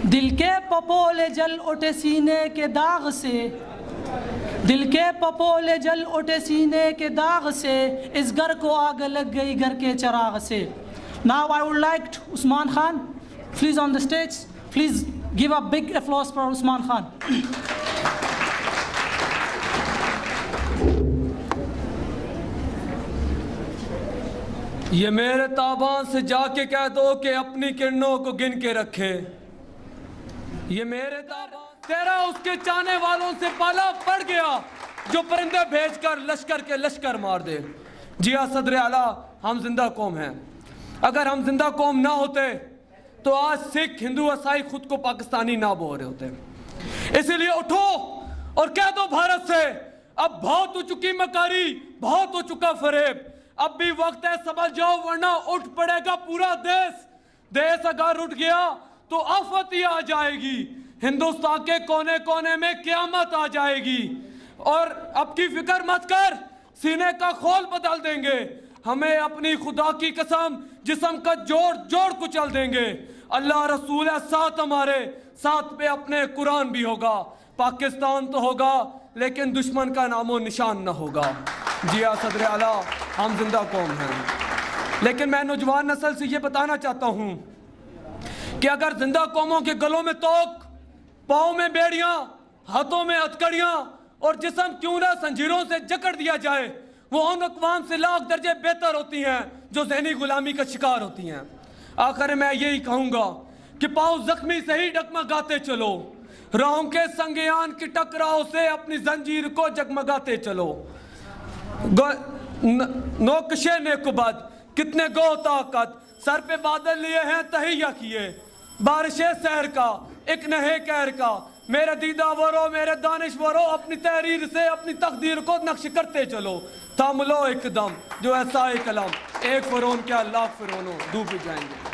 दिल के पपोले जल उठे सीने के दाग से, दिल के पपोले जल उठे सीने के दाग से, इस घर को आग लग गई घर के चराग से। Now I would like to Usman Khan, please on the stage, please give a big applause for Usman Khan. ये मेरे ताबान से जाके कह दो कि अपनी किरणों को गिन के रखे। ये मेरे ताबान तेरा उसके चाहने वालों से पाला पड़ गया जो परिंदे भेजकर लश्कर के लश्कर मार दे। जी हाँ सदर आला, हम जिंदा कौम हैं। अगर हम जिंदा कौम ना होते तो आज सिख हिंदू ईसाई खुद को पाकिस्तानी ना बोल रहे होते। इसीलिए उठो और कह दो भारत से, अब बहुत हो चुकी मकारी, बहुत हो चुका फरेब, अब भी वक्त है समझ जाओ वरना उठ पड़ेगा पूरा देश। देश अगर उठ गया तो आफत ही आ जाएगी, हिंदुस्तान के कोने कोने में क़यामत आ जाएगी। और अब की फिक्र मत कर, सीने का खोल बदल देंगे, हमें अपनी खुदा की कसम जिस्म का जोड़ जोड़ कुचल देंगे। अल्लाह रसूल है साथ हमारे, साथ पे अपने कुरान भी होगा। पाकिस्तान तो होगा लेकिन दुश्मन का नामो निशान न होगा। जी हाँ सदर आला, हम जिंदा कौम हैं। लेकिन मैं नौजवान नस्ल से ये बताना चाहता हूँ कि अगर जिंदा कौमों के गलों में तोक, पाँव में बेड़ियाँ, हाथों में हथकड़ियाँ और जिस्म क्यों ना जंजीरों से जकड़ दिया जाए, वो उन अक़वाम से लाख दर्जे बेहतर होती हैं जो ज़हनी गुलामी का शिकार होती हैं। आखिर मैं यही कहूँगा कि पाँव जख्मी से ही डगमगाते चलो, राहों के संगयान की टकराव से अपनी जंजीर को जगमगाते चलो। नौकशे नेकुबद कितने गो ताकत, सर पे बादल लिए हैं तहिया किए, बारिशे सहर का एक नहे कहर का, मेरे दीदावरो मेरे दानिशवरो अपनी तहरीर से अपनी तकदीर को नक्श करते चलो। थाम लो एकदम जो ऐसा एक कलम, एक फ़िरौन क्या लाख फ़िरौनों डूब जाएंगे।